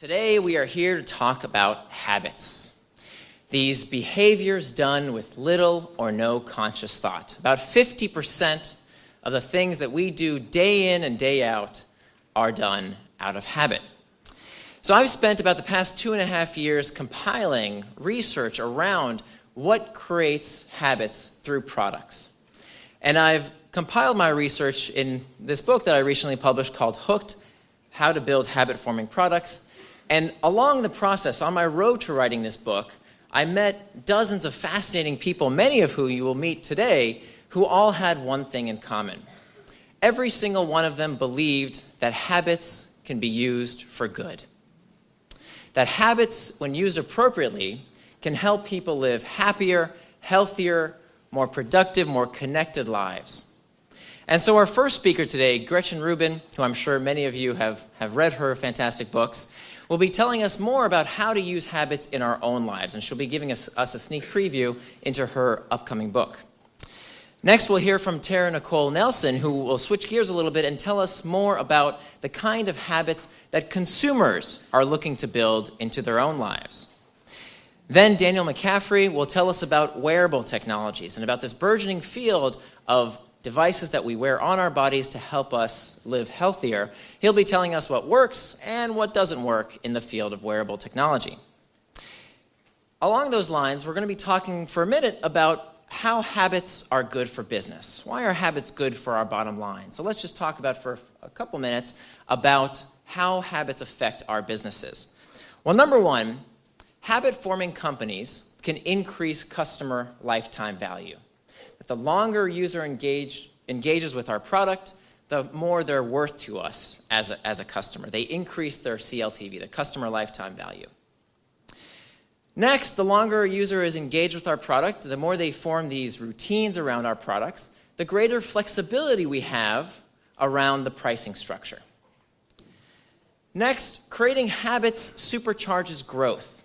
Today we are here to talk about habits. These behaviors done with little or no conscious thought. About 50% of the things that we do day in and day out are done out of habit. So I've spent about the past 2.5 years compiling research around what creates habits through products. And I've compiled my research in this book that I recently published called Hooked: How to Build Habit-Forming Products. And along the process, on my road to writing this book, I met dozens of fascinating people, many of whom you will meet today, who all had one thing in common. Every single one of them believed that habits can be used for good. That habits, when used appropriately, can help people live happier, healthier, more productive, more connected lives. And so our first speaker today, Gretchen Rubin, who I'm sure many of you have read her fantastic books, will be telling us more about how to use habits in our own lives, and she'll be giving us a sneak preview into her upcoming book. Next, we'll hear from Tara Nicole Nelson, who will switch gears a little bit and tell us more about the kind of habits that consumers are looking to build into their own lives. Then Daniel McCaffrey will tell us about wearable technologies and about this burgeoning field of devices that we wear on our bodies to help us live healthier. He'll be telling us what works and what doesn't work in the field of wearable technology. Along those lines, we're going to be talking for a minute about how habits are good for business. Why are habits good for our bottom line? So let's just talk about for a couple minutes about how habits affect our businesses. Well, number one, habit-forming companies can increase customer lifetime value. The longer a user engages with our product, the more they're worth to us as a customer. They increase their CLTV, the customer lifetime value. Next, the longer a user is engaged with our product, the more they form these routines around our products, the greater flexibility we have around the pricing structure. Next, creating habits supercharges growth.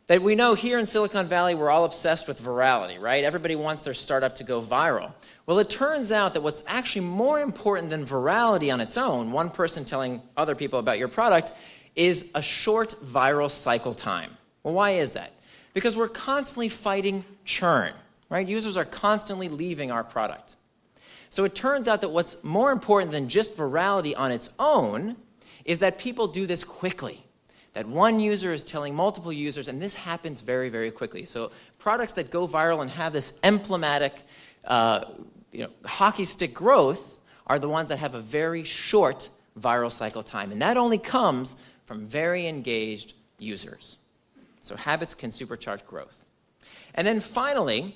That we know here in Silicon Valley, we're all obsessed with virality, right? Everybody wants their startup to go viral. Well, it turns out that what's actually more important than virality on its own, one person telling other people about your product, is a short viral cycle time. Well, why is that? Because we're constantly fighting churn, right? Users are constantly leaving our product. So it turns out that what's more important than just virality on its own is that people do this quickly. That one user is telling multiple users, and this happens very, very quickly. So products that go viral and have this emblematic hockey stick growth are the ones that have a very short viral cycle time. And that only comes from very engaged users. So habits can supercharge growth. And then finally,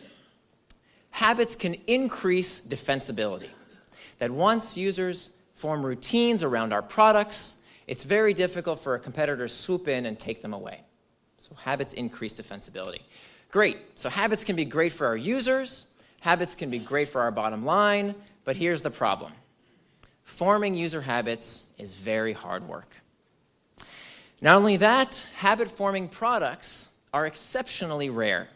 habits can increase defensibility. That once users form routines around our products, it's very difficult for a competitor to swoop in and take them away. So habits increase defensibility. Great. So habits can be great for our users. Habits can be great for our bottom line. But here's the problem. Forming user habits is very hard work. Not only that, habit-forming products are exceptionally rare.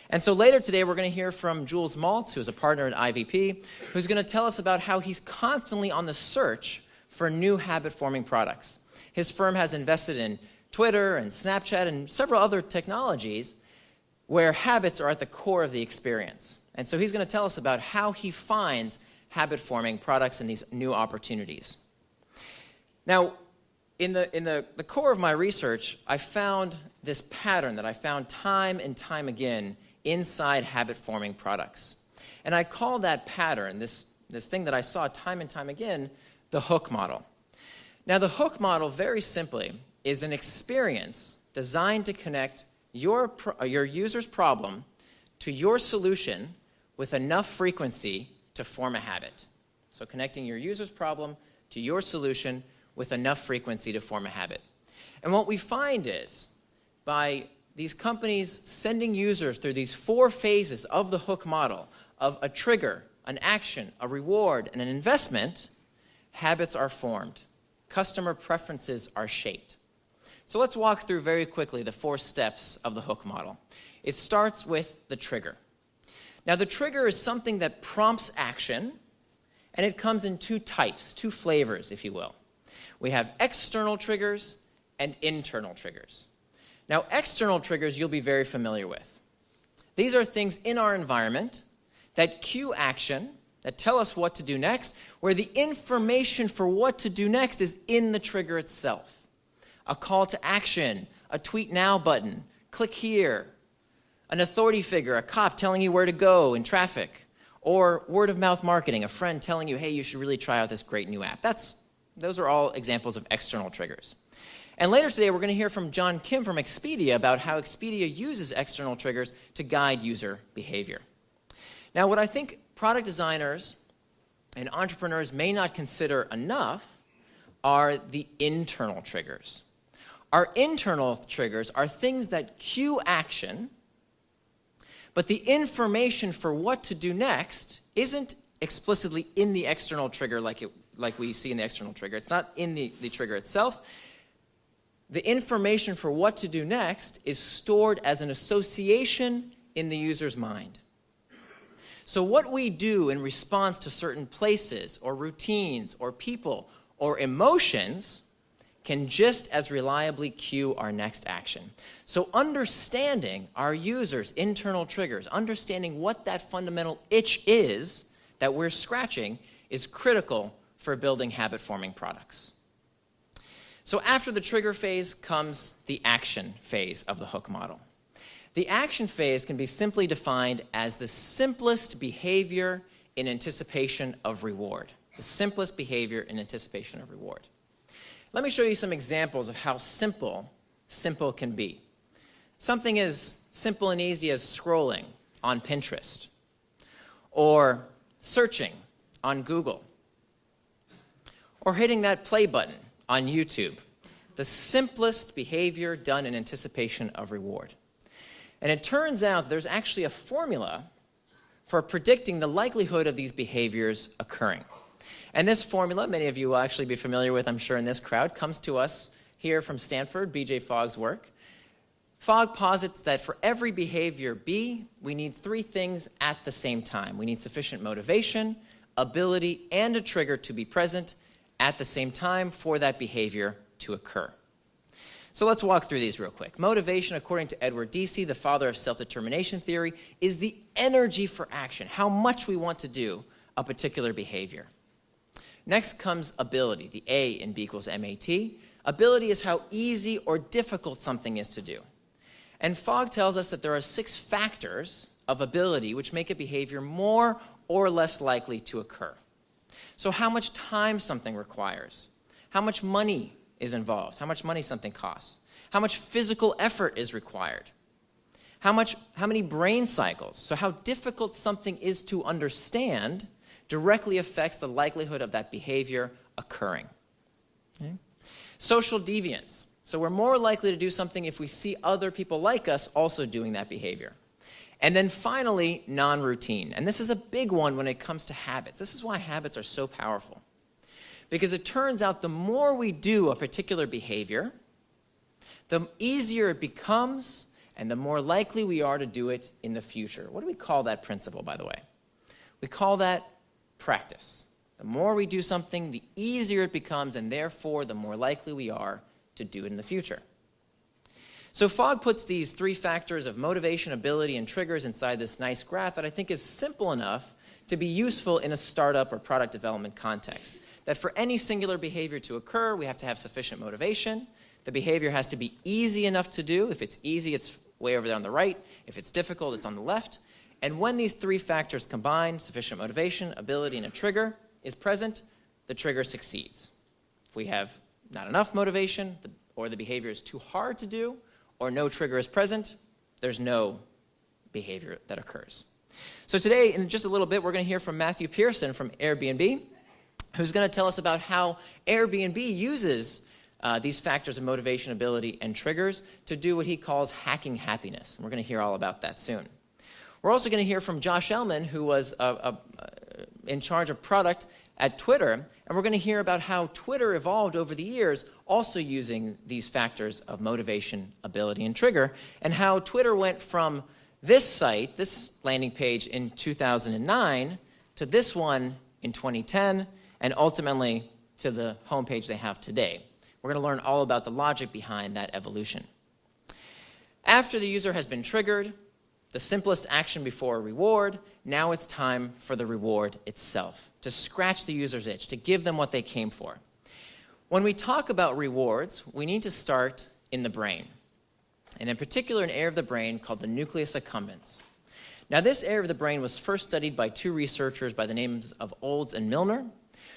And so later today, we're going to hear from Jules Maltz, who's a partner at IVP, who's going to tell us about how he's constantly on the search for new habit-forming products. His firm has invested in Twitter and Snapchat and several other technologies where habits are at the core of the experience. And so he's going to tell us about how he finds habit-forming products and these new opportunities. Now, in the core of my research, I found this pattern that I found time and time again inside habit-forming products. And I call that pattern, this thing that I saw time and time again, the hook model. Now, the hook model, very simply, is an experience designed to connect your user's problem to your solution with enough frequency to form a habit. So connecting your user's problem to your solution with enough frequency to form a habit. And what we find is, by these companies sending users through these 4 phases of the hook model, of a trigger, an action, a reward, and an investment, habits are formed. Customer preferences are shaped. So let's walk through very quickly the 4 steps of the hook model. It starts with the trigger. Now, the trigger is something that prompts action, and it comes in 2 types, 2 flavors, if you will. We have external triggers and internal triggers. Now, external triggers you'll be very familiar with. These are things in our environment that cue action, that tell us what to do next, where the information for what to do next is in the trigger itself. A call to action, a tweet now button, click here, an authority figure, a cop telling you where to go in traffic, or word of mouth marketing, a friend telling you, hey, you should really try out this great new app. Those are all examples of external triggers. And later today, we're going to hear from John Kim from Expedia about how Expedia uses external triggers to guide user behavior. Now, what I think product designers and entrepreneurs may not consider enough are the internal triggers. Our internal triggers are things that cue action, but the information for what to do next isn't explicitly in the external trigger like we see in the external trigger. It's not in the trigger itself. The information for what to do next is stored as an association in the user's mind. So what we do in response to certain places or routines or people or emotions can just as reliably cue our next action. So understanding our users' internal triggers, understanding what that fundamental itch is that we're scratching is critical for building habit-forming products. So after the trigger phase comes the action phase of the hook model. The action phase can be simply defined as the simplest behavior in anticipation of reward. The simplest behavior in anticipation of reward. Let me show you some examples of how simple can be. Something as simple and easy as scrolling on Pinterest, or searching on Google, or hitting that play button on YouTube. The simplest behavior done in anticipation of reward. And it turns out there's actually a formula for predicting the likelihood of these behaviors occurring. And this formula, many of you will actually be familiar with, I'm sure, in this crowd, comes to us here from Stanford, B.J. Fogg's work. Fogg posits that for every behavior B, we need three things at the same time. We need sufficient motivation, ability, and a trigger to be present at the same time for that behavior to occur. So let's walk through these real quick. Motivation, according to Edward Deci, the father of self-determination theory, is the energy for action, how much we want to do a particular behavior. Next comes ability, the A in B equals MAT. Ability is how easy or difficult something is to do. And Fogg tells us that there are 6 factors of ability which make a behavior more or less likely to occur. So how much time something requires, how much money is involved, how much money something costs, how much physical effort is required, how many brain cycles, so how difficult something is to understand directly affects the likelihood of that behavior occurring. Okay? Social deviance, so we're more likely to do something if we see other people like us also doing that behavior. And then finally, non-routine. And this is a big one when it comes to habits. This is why habits are so powerful. Because it turns out the more we do a particular behavior, the easier it becomes and the more likely we are to do it in the future. What do we call that principle, by the way? We call that practice. The more we do something, the easier it becomes, and therefore the more likely we are to do it in the future. So Fogg puts these 3 factors of motivation, ability, and triggers inside this nice graph that I think is simple enough to be useful in a startup or product development context. That for any singular behavior to occur, we have to have sufficient motivation. The behavior has to be easy enough to do. If it's easy, it's way over there on the right. If it's difficult, it's on the left. And when these 3 factors combine, sufficient motivation, ability, and a trigger is present, the trigger succeeds. If we have not enough motivation, or the behavior is too hard to do, or no trigger is present, there's no behavior that occurs. So today, in just a little bit, we're going to hear from Matthew Pearson from Airbnb, who's going to tell us about how Airbnb uses these factors of motivation, ability, and triggers to do what he calls hacking happiness. And we're going to hear all about that soon. We're also going to hear from Josh Ellman, who was in charge of product at Twitter, and we're going to hear about how Twitter evolved over the years, also using these factors of motivation, ability, and trigger, and how Twitter went from this site, this landing page in 2009, to this one in 2010, and ultimately to the homepage they have today, We're going to learn all about the logic behind that evolution. After the user has been triggered, the simplest action before a reward, now it's time for the reward itself, to scratch the user's itch, to give them what they came for. When we talk about rewards, we need to start in the brain, and in particular an area of the brain called the nucleus accumbens. Now, this area of the brain was first studied by two researchers by the names of Olds and Milner,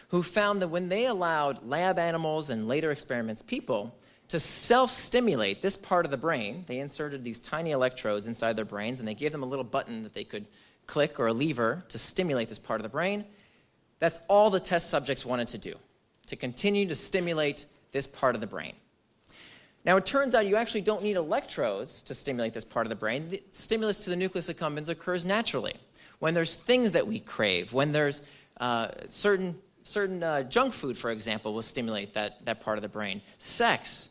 who found that when they allowed lab animals and later experiments people to self-stimulate this part of the brain, they inserted these tiny electrodes inside their brains, and they gave them a little button that they could click or a lever to stimulate this part of the brain. That's all the test subjects wanted to do, to continue to stimulate this part of the brain. Now, it turns out you actually don't need electrodes to stimulate this part of the brain. The stimulus to the nucleus accumbens occurs naturally. When there's things that we crave, when there's certain junk food, for example, will stimulate that part of the brain. Sex,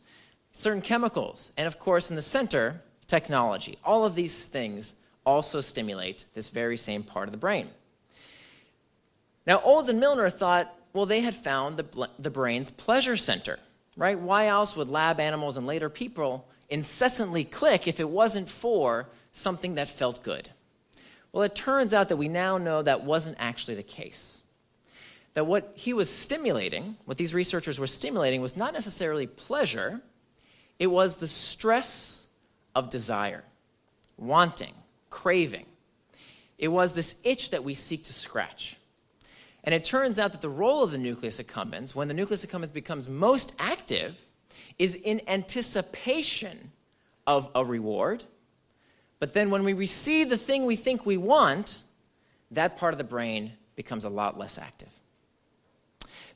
certain chemicals, and of course, in the center, technology. All of these things also stimulate this very same part of the brain. Now, Olds and Milner thought, well, they had found the brain's pleasure center. Right? Why else would lab animals and later people incessantly click if it wasn't for something that felt good? Well, it turns out that we now know that wasn't actually the case. That what he was stimulating, what these researchers were stimulating, was not necessarily pleasure, it was the stress of desire, wanting, craving. It was this itch that we seek to scratch. And it turns out that the role of the nucleus accumbens, when the nucleus accumbens becomes most active, is in anticipation of a reward. But then when we receive the thing we think we want, that part of the brain becomes a lot less active.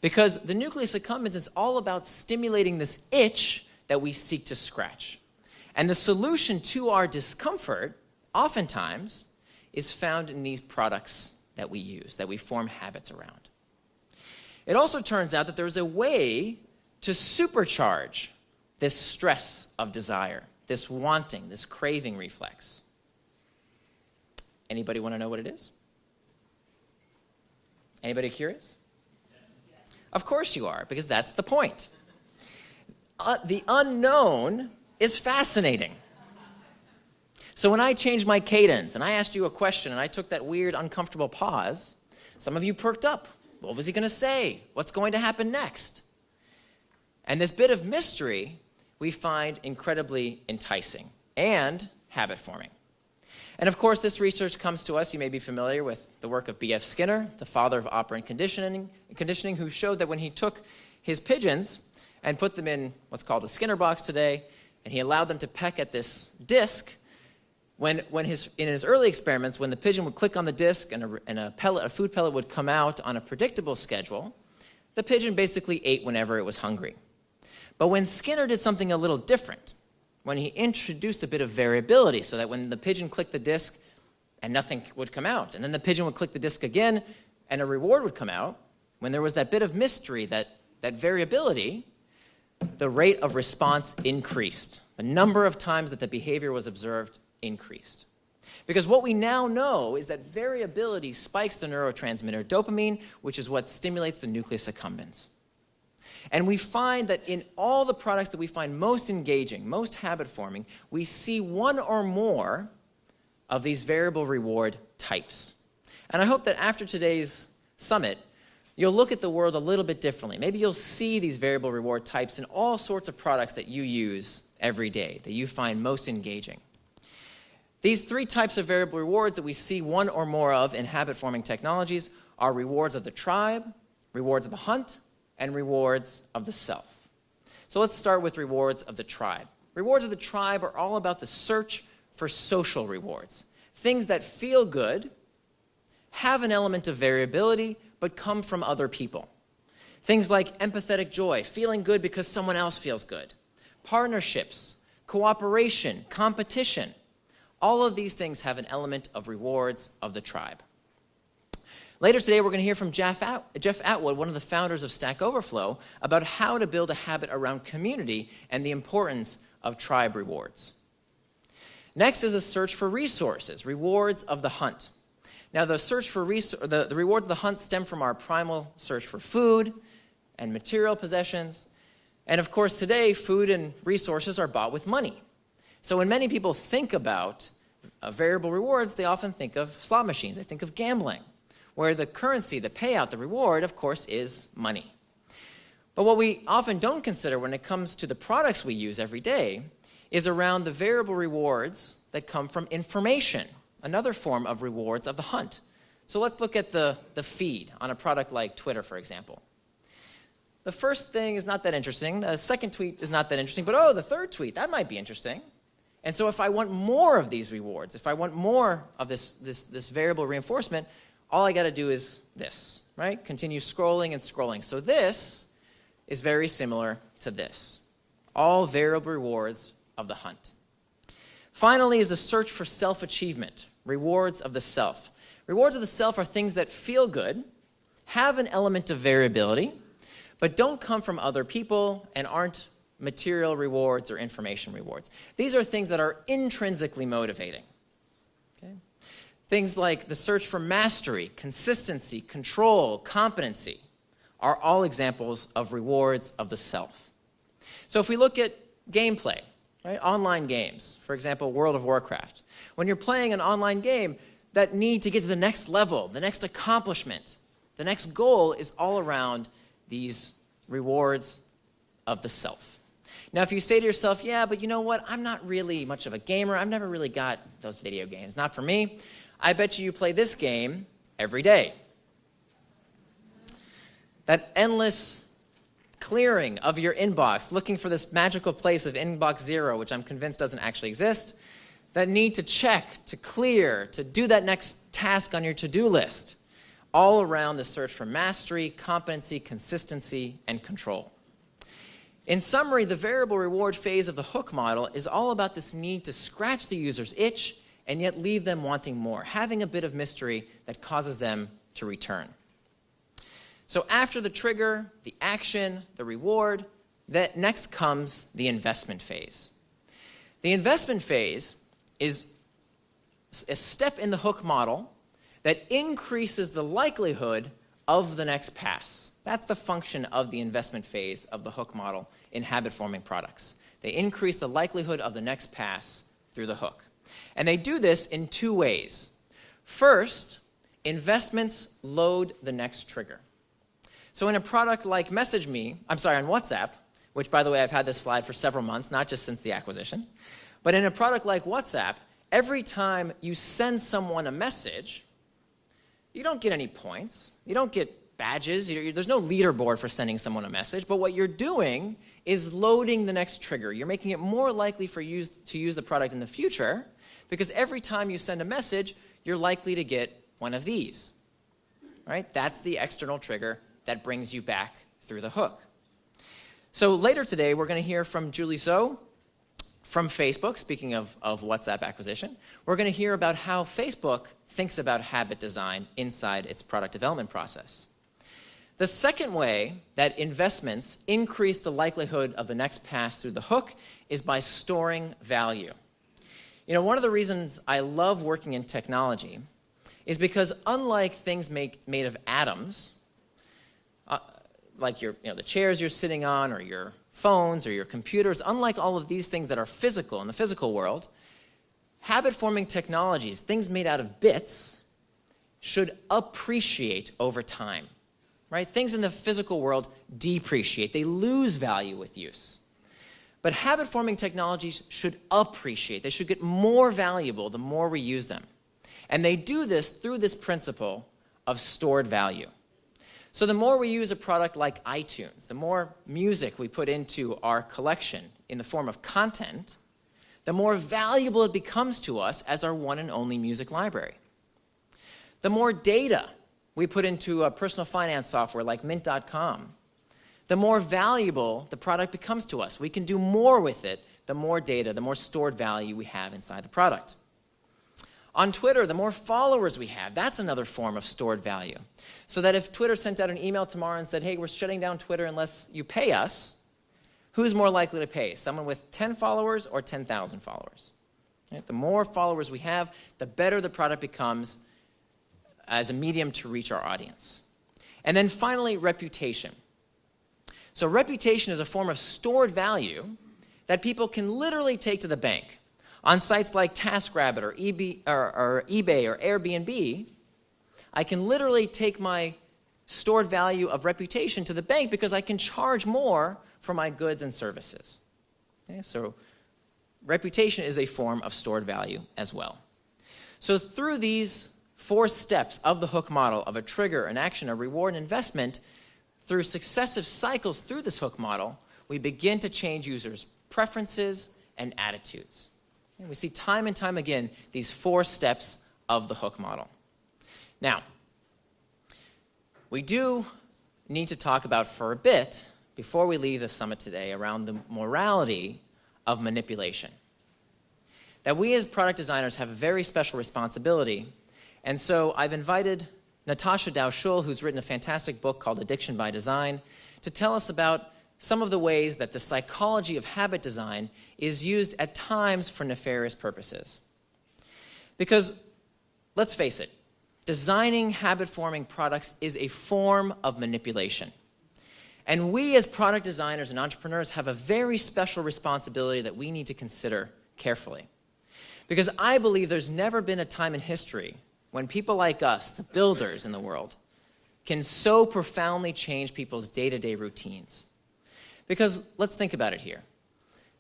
Because the nucleus accumbens is all about stimulating this itch that we seek to scratch. And the solution to our discomfort, oftentimes, is found in these products that we use, that we form habits around. It also turns out that there's a way to supercharge this stress of desire, this wanting, this craving reflex. Anybody want to know what it is? Anybody curious? Yes. Of course you are, because that's the point. The unknown is fascinating. So when I changed my cadence and I asked you a question and I took that weird, uncomfortable pause, some of you perked up. What was he going to say? What's going to happen next? And this bit of mystery we find incredibly enticing and habit-forming. And of course, this research comes to us, you may be familiar with the work of B.F. Skinner, the father of operant conditioning, who showed that when he took his pigeons and put them in what's called a Skinner box today, and he allowed them to peck at this disc, in his early experiments, when the pigeon would click on the disc and a food pellet would come out on a predictable schedule, the pigeon basically ate whenever it was hungry. But when Skinner did something a little different, when he introduced a bit of variability so that when the pigeon clicked the disc and nothing would come out, and then the pigeon would click the disc again and a reward would come out, when there was that bit of mystery, that variability, the rate of response increased. The number of times that the behavior was observed increased. Because what we now know is that variability spikes the neurotransmitter dopamine, which is what stimulates the nucleus accumbens. And we find that in all the products that we find most engaging, most habit-forming, we see one or more of these variable reward types. And I hope that after today's summit, you'll look at the world a little bit differently. Maybe you'll see these variable reward types in all sorts of products that you use every day, that you find most engaging. These three types of variable rewards that we see one or more of in habit-forming technologies are rewards of the tribe, rewards of the hunt, and rewards of the self. So let's start with rewards of the tribe. Rewards of the tribe are all about the search for social rewards, things that feel good, have an element of variability, but come from other people. Things like empathetic joy, feeling good because someone else feels good, partnerships, cooperation, competition. All of these things have an element of rewards of the tribe. Later today, we're going to hear from Jeff Atwood, one of the founders of Stack Overflow, about how to build a habit around community and the importance of tribe rewards. Next is a search for resources, rewards of the hunt. Now, the search for the rewards of the hunt stem from our primal search for food and material possessions. And of course, today, food and resources are bought with money. So when many people think about variable rewards, they often think of slot machines. They think of gambling, where the currency, the payout, the reward, of course, is money. But what we often don't consider when it comes to the products we use every day is around the variable rewards that come from information, another form of rewards of the hunt. So let's look at the feed on a product like Twitter, for example. The first thing is not that interesting. The second tweet is not that interesting. But oh, the third tweet, that might be interesting. And so if I want more of these rewards, if I want more of this variable reinforcement, all I got to do is this, right? Continue scrolling and scrolling. So this is very similar to this. All variable rewards of the hunt. Finally is the search for self-achievement, rewards of the self. Rewards of the self are things that feel good, have an element of variability, but don't come from other people and aren't material rewards or information rewards. These are things that are intrinsically motivating. Okay? Things like the search for mastery, consistency, control, competency are all examples of rewards of the self. So if we look at gameplay, right? Online games, for example, World of Warcraft. When you're playing an online game, that need to get to the next level, the next accomplishment, the next goal is all around these rewards of the self. Now, if you say to yourself, yeah, but you know what? I'm not really much of a gamer. I've never really got those video games. Not for me. I bet you play this game every day. That endless clearing of your inbox, looking for this magical place of inbox zero, which I'm convinced doesn't actually exist. That need to check, to clear, to do that next task on your to-do list. All around the search for mastery, competency, consistency, and control. In summary, the variable reward phase of the hook model is all about this need to scratch the user's itch and yet leave them wanting more, having a bit of mystery that causes them to return. So after the trigger, the action, the reward, that next comes the investment phase. The investment phase is a step in the hook model that increases the likelihood of the next pass. That's the function of the investment phase of the hook model in habit-forming products. They increase the likelihood of the next pass through the hook. And they do this in two ways. First, investments load the next trigger. So in a product like on WhatsApp, which, by the way, I've had this slide for several months, not just since the acquisition, but in a product like WhatsApp, every time you send someone a message, you don't get any points. You don't get badges. There's no leaderboard for sending someone a message. But what you're doing is loading the next trigger. You're making it more likely for you to use the product in the future because every time you send a message, you're likely to get one of these. Right? That's the external trigger that brings you back through the hook. So later today, we're going to hear from Julie Zhou from Facebook, speaking of WhatsApp acquisition. We're going to hear about how Facebook thinks about habit design inside its product development process. The second way that investments increase the likelihood of the next pass through the hook is by storing value. You know, one of the reasons I love working in technology is because unlike things made of atoms, like the chairs you're sitting on or your phones or your computers, unlike all of these things that are physical in the physical world, habit-forming technologies, things made out of bits, should appreciate over time. Right? Things in the physical world depreciate. They lose value with use. But habit-forming technologies should appreciate. They should get more valuable the more we use them. And they do this through this principle of stored value. So the more we use a product like iTunes, the more music we put into our collection in the form of content, the more valuable it becomes to us as our one and only music library. The more data we put into a personal finance software like Mint.com, the more valuable the product becomes to us. We can do more with it, the more data, the more stored value we have inside the product. On Twitter, the more followers we have, that's another form of stored value. So that if Twitter sent out an email tomorrow and said, hey, we're shutting down Twitter unless you pay us, who's more likely to pay? Someone with 10 followers or 10,000 followers? Right? The more followers we have, the better the product becomes as a medium to reach our audience. And then finally, reputation. So reputation is a form of stored value that people can literally take to the bank. On sites like TaskRabbit or eBay or Airbnb, I can literally take my stored value of reputation to the bank because I can charge more for my goods and services. Okay, so reputation is a form of stored value as well. So through these 4 steps of the hook model of a trigger, an action, a reward, and investment, through successive cycles through this hook model, we begin to change users' preferences and attitudes. And we see time and time again these 4 steps of the hook model. Now, we do need to talk about for a bit, before we leave the summit today, around the morality of manipulation. That we as product designers have a very special responsibility, and so I've invited Natasha Dow-Schul, who's written a fantastic book called Addiction by Design, to tell us about some of the ways that the psychology of habit design is used at times for nefarious purposes. Because, let's face it, designing habit-forming products is a form of manipulation. And we as product designers and entrepreneurs have a very special responsibility that we need to consider carefully. Because I believe there's never been a time in history when people like us, the builders in the world, can so profoundly change people's day-to-day routines. Because let's think about it here.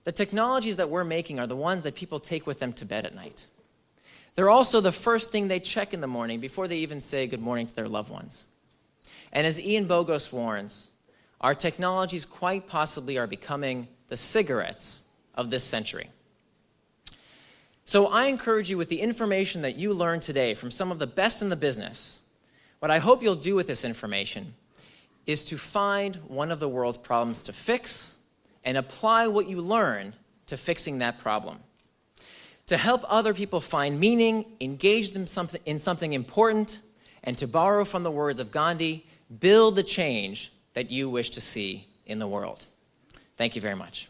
The technologies that we're making are the ones that people take with them to bed at night. They're also the first thing they check in the morning before they even say good morning to their loved ones. And as Ian Bogost warns, our technologies quite possibly are becoming the cigarettes of this century. So I encourage you, with the information that you learned today from some of the best in the business, what I hope you'll do with this information is to find one of the world's problems to fix and apply what you learn to fixing that problem. To help other people find meaning, engage them in something important, and to borrow from the words of Gandhi, build the change that you wish to see in the world. Thank you very much.